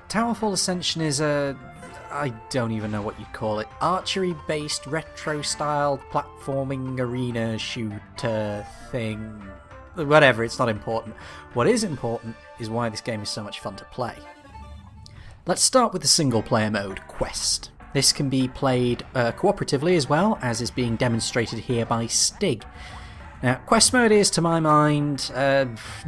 Towerfall Ascension is I don't even know what you'd call it, archery-based, retro-styled, platforming arena shooter thing. Whatever, it's not important. What is important is why this game is so much fun to play. Let's start with the single-player mode, Quest. This can be played cooperatively as well, as is being demonstrated here by Stig. Now, Quest mode is, to my mind,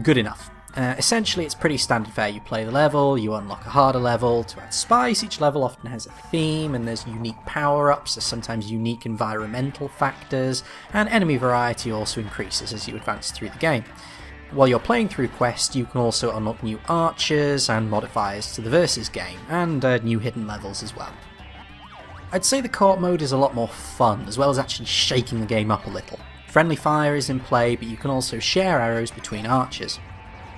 good enough. Essentially, it's pretty standard fare. You play the level, you unlock a harder level. To add spice, each level often has a theme, and there's unique power-ups, there's sometimes unique environmental factors, and enemy variety also increases as you advance through the game. While you're playing through Quest, you can also unlock new archers and modifiers to the Versus game, and new hidden levels as well. I'd say the co-op mode is a lot more fun, as well as actually shaking the game up a little. Friendly fire is in play, but you can also share arrows between archers.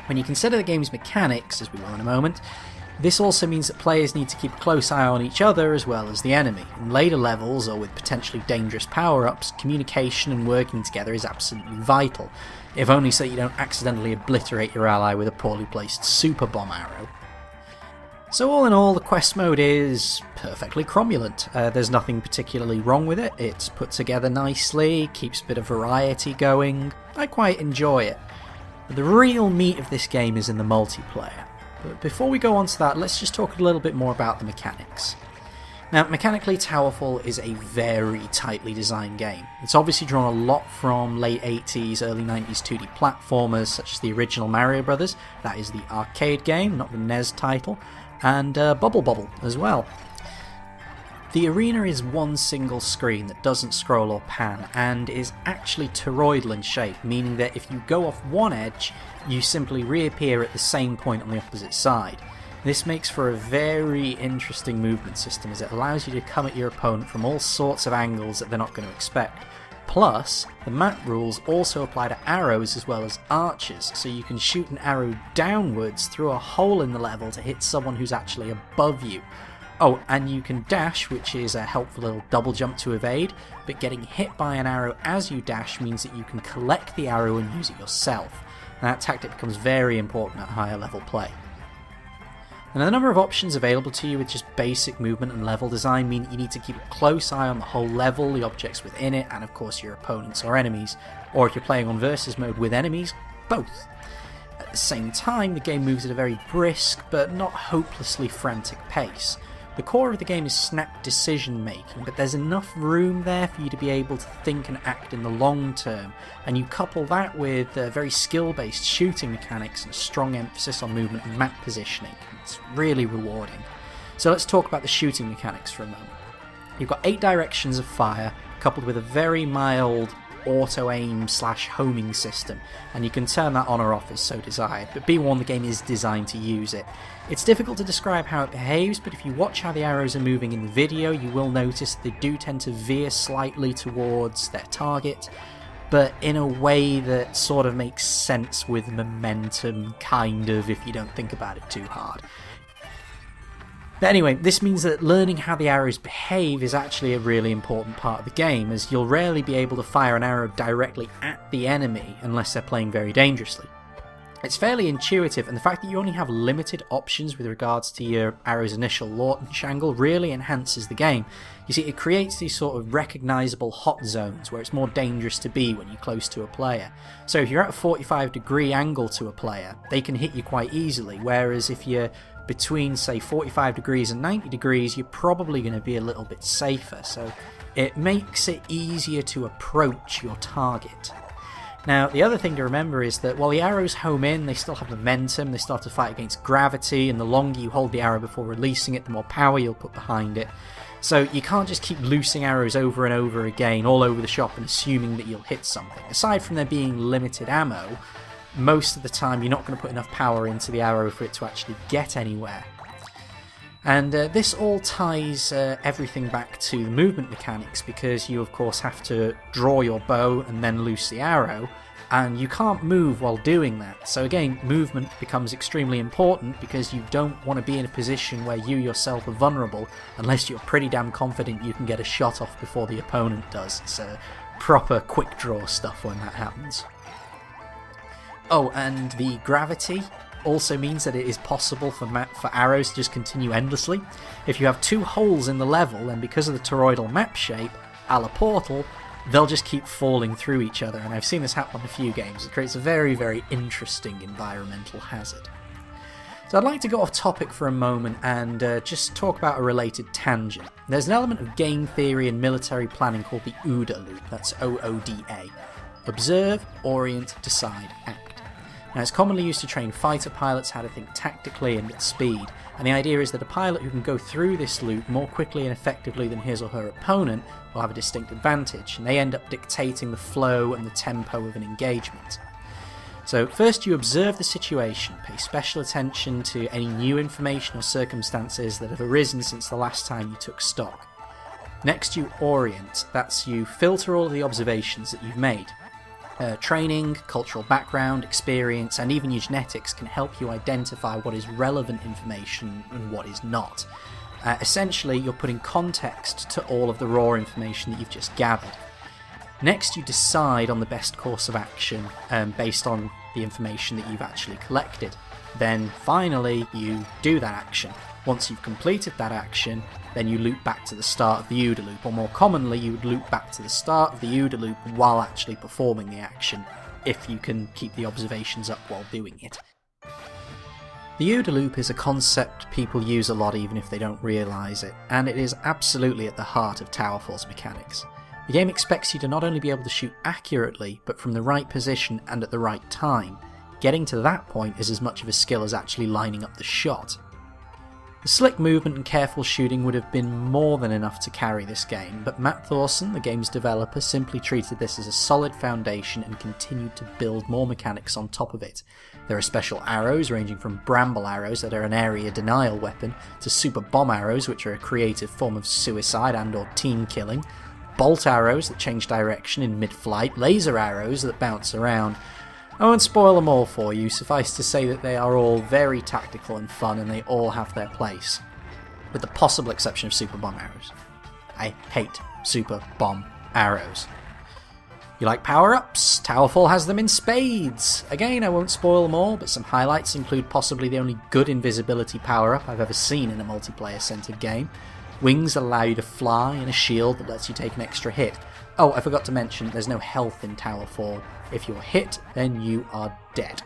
When you consider the game's mechanics, as we will in a moment, this also means that players need to keep a close eye on each other as well as the enemy. In later levels, or with potentially dangerous power-ups, communication and working together is absolutely vital, if only so you don't accidentally obliterate your ally with a poorly placed super bomb arrow. So all in all, the Quest mode is perfectly cromulent. There's nothing particularly wrong with it, it's put together nicely, keeps a bit of variety going. I quite enjoy it. But the real meat of this game is in the multiplayer. But before we go on to that, let's just talk a little bit more about the mechanics. Now, mechanically, Towerfall is a very tightly designed game. It's obviously drawn a lot from late 80s, early 90s 2D platformers such as the original Mario Brothers, that is the arcade game, not the NES title, and Bubble Bobble as well. The arena is one single screen that doesn't scroll or pan, and is actually toroidal in shape, meaning that if you go off one edge, you simply reappear at the same point on the opposite side. This makes for a very interesting movement system, as it allows you to come at your opponent from all sorts of angles that they're not going to expect. Plus, the map rules also apply to arrows as well as archers, so you can shoot an arrow downwards through a hole in the level to hit someone who's actually above you. Oh, and you can dash, which is a helpful little double jump to evade, but getting hit by an arrow as you dash means that you can collect the arrow and use it yourself. And that tactic becomes very important at higher level play. And the number of options available to you with just basic movement and level design mean that you need to keep a close eye on the whole level, the objects within it, and of course your opponents or enemies, or if you're playing on versus mode with enemies, both. At the same time, the game moves at a very brisk but not hopelessly frantic pace. The core of the game is snap decision making, but there's enough room there for you to be able to think and act in the long term, and you couple that with very skill based shooting mechanics and a strong emphasis on movement and map positioning. It's really rewarding. So let's talk about the shooting mechanics for a moment. You've got 8 directions of fire, coupled with a very mild auto-aim / homing system, and you can turn that on or off as so desired, but be warned, the game is designed to use it. It's difficult to describe how it behaves, but if you watch how the arrows are moving in the video, you will notice they do tend to veer slightly towards their target, but in a way that sort of makes sense with momentum, kind of, if you don't think about it too hard. But anyway, this means that learning how the arrows behave is actually a really important part of the game, as you'll rarely be able to fire an arrow directly at the enemy unless they're playing very dangerously. It's fairly intuitive, and the fact that you only have limited options with regards to your arrow's initial launch angle really enhances the game. You see, it creates these sort of recognisable hot zones where it's more dangerous to be when you're close to a player. So if you're at a 45-degree angle to a player, they can hit you quite easily, whereas if you're between, say, 45 degrees and 90 degrees, you're probably going to be a little bit safer, so it makes it easier to approach your target. Now, the other thing to remember is that while the arrows home in, they still have momentum, they start to fight against gravity, and the longer you hold the arrow before releasing it, the more power you'll put behind it. So you can't just keep loosing arrows over and over again all over the shop and assuming that you'll hit something. Aside from there being limited ammo, most of the time you're not going to put enough power into the arrow for it to actually get anywhere. And this all ties everything back to the movement mechanics, because you of course have to draw your bow and then loose the arrow, and you can't move while doing that. So again, movement becomes extremely important, because you don't want to be in a position where you yourself are vulnerable unless you're pretty damn confident you can get a shot off before the opponent does. It's proper quick draw stuff when that happens. Oh, and the gravity also means that it is possible for arrows to just continue endlessly. If you have 2 holes in the level, then because of the toroidal map shape, a la Portal, they'll just keep falling through each other, and I've seen this happen on a few games. It creates a very, very interesting environmental hazard. So I'd like to go off topic for a moment and just talk about a related tangent. There's an element of game theory and military planning called the OODA loop, that's OODA. Observe, Orient, Decide, Act. Now it's commonly used to train fighter pilots how to think tactically and at speed, and the idea is that a pilot who can go through this loop more quickly and effectively than his or her opponent will have a distinct advantage, and they end up dictating the flow and the tempo of an engagement. So first you observe the situation, pay special attention to any new information or circumstances that have arisen since the last time you took stock. Next you orient, that's you filter all of the observations that you've made. Training, cultural background, experience, and even your genetics can help you identify what is relevant information and what is not. Essentially, you're putting context to all of the raw information that you've just gathered. Next, you decide on the best course of action based on the information that you've actually collected. Then, finally, you do that action. Once you've completed that action, then you loop back to the start of the OODA loop, or more commonly, you would loop back to the start of the OODA loop while actually performing the action, if you can keep the observations up while doing it. The OODA loop is a concept people use a lot even if they don't realise it, and it is absolutely at the heart of Towerfall's mechanics. The game expects you to not only be able to shoot accurately, but from the right position and at the right time. Getting to that point is as much of a skill as actually lining up the shot. The slick movement and careful shooting would have been more than enough to carry this game, but Matt Thorson, the game's developer, simply treated this as a solid foundation and continued to build more mechanics on top of it. There are special arrows ranging from bramble arrows that are an area denial weapon, to super bomb arrows which are a creative form of suicide and or team killing, bolt arrows that change direction in mid-flight, laser arrows that bounce around. I won't spoil them all for you, suffice to say that they are all very tactical and fun and they all have their place. With the possible exception of super bomb arrows. I hate super bomb arrows. You like power-ups? Towerfall has them in spades! Again, I won't spoil them all, but some highlights include possibly the only good invisibility power-up I've ever seen in a multiplayer-centered game. Wings allow you to fly, and a shield that lets you take an extra hit. Oh, I forgot to mention, there's no health in Towerfall. If you're hit, then you are dead.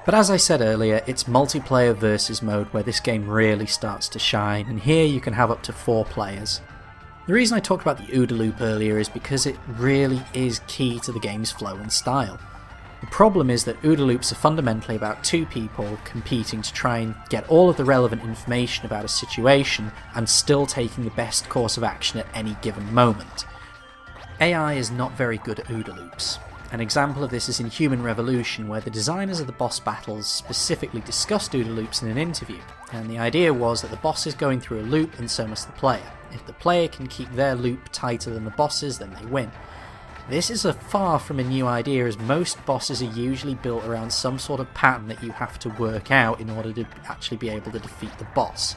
But as I said earlier, it's multiplayer versus mode where this game really starts to shine, and here you can have up to 4 players. The reason I talked about the OODA loop earlier is because it really is key to the game's flow and style. The problem is that OODA loops are fundamentally about 2 people competing to try and get all of the relevant information about a situation and still taking the best course of action at any given moment. AI is not very good at OODA loops. An example of this is in Human Revolution, where the designers of the boss battles specifically discussed OODA loops in an interview, and the idea was that the boss is going through a loop and so must the player. If the player can keep their loop tighter than the boss's, then they win. This is far from a new idea, as most bosses are usually built around some sort of pattern that you have to work out in order to actually be able to defeat the boss.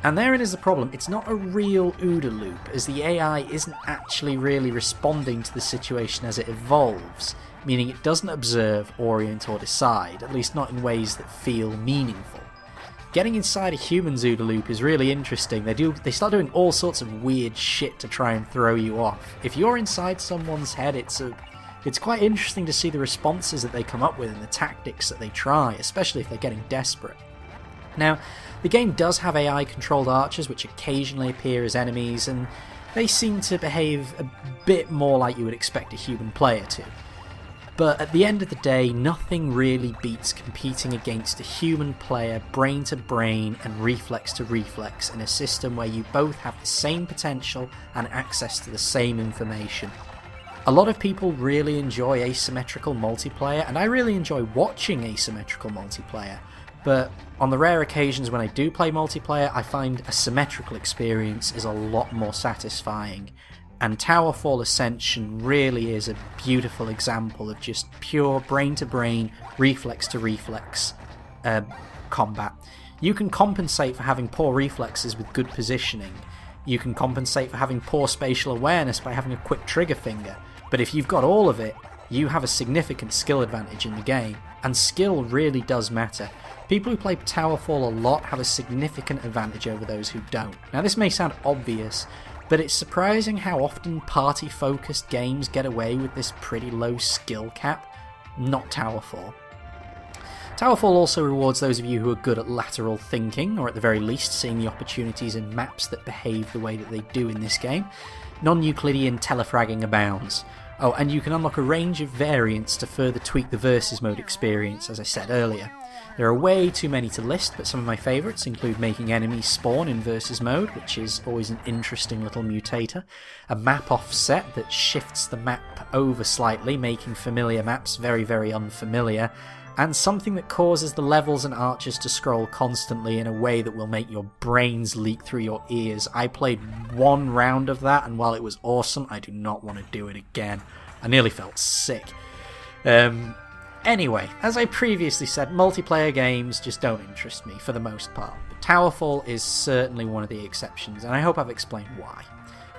And therein is the problem, it's not a real OODA loop, as the AI isn't actually really responding to the situation as it evolves, meaning it doesn't observe, orient or decide, at least not in ways that feel meaningful. Getting inside a human's OODA loop is really interesting. They start doing all sorts of weird shit to try and throw you off. If you're inside someone's head, it's quite interesting to see the responses that they come up with and the tactics that they try, especially if they're getting desperate. Now, the game does have AI-controlled archers which occasionally appear as enemies, and they seem to behave a bit more like you would expect a human player to. But at the end of the day, nothing really beats competing against a human player brain to brain and reflex to reflex in a system where you both have the same potential and access to the same information. A lot of people really enjoy asymmetrical multiplayer, and I really enjoy watching asymmetrical multiplayer, but on the rare occasions when I do play multiplayer, I find a symmetrical experience is a lot more satisfying. And Towerfall Ascension really is a beautiful example of just pure brain-to-brain, reflex-to-reflex combat. You can compensate for having poor reflexes with good positioning. You can compensate for having poor spatial awareness by having a quick trigger finger. But if you've got all of it, you have a significant skill advantage in the game. and skill really does matter. People who play Towerfall a lot have a significant advantage over those who don't. Now this may sound obvious, but it's surprising how often party-focused games get away with this pretty low skill cap. Not Towerfall. Towerfall also rewards those of you who are good at lateral thinking, or at the very least seeing the opportunities in maps that behave the way that they do in this game. Non-Euclidean telefragging abounds. Oh, and you can unlock a range of variants to further tweak the versus mode experience, as I said earlier. There are way too many to list, but some of my favourites include making enemies spawn in versus mode, which is always an interesting little mutator, a map offset that shifts the map over slightly, making familiar maps very, very unfamiliar, and something that causes the levels and archers to scroll constantly in a way that will make your brains leak through your ears. I played one round of that, and while it was awesome, I do not want to do it again. I nearly felt sick. Anyway, as I previously said, multiplayer games just don't interest me for the most part. But Towerfall is certainly one of the exceptions, and I hope I've explained why.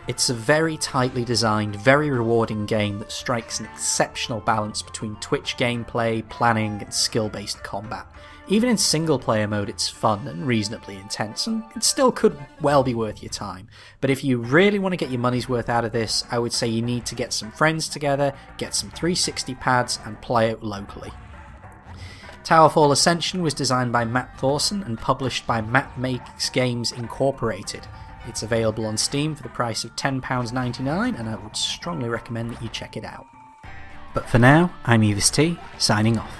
It's a very tightly designed, very rewarding game that strikes an exceptional balance between Twitch gameplay, planning, and skill-based combat. Even in single-player mode it's fun and reasonably intense, and it still could well be worth your time. But if you really want to get your money's worth out of this, I would say you need to get some friends together, get some 360 pads, and play it locally. Towerfall Ascension was designed by Matt Thorson and published by Matt Makes Games Incorporated. It's available on Steam for the price of £10.99, and I would strongly recommend that you check it out. But for now, I'm Evis T, signing off.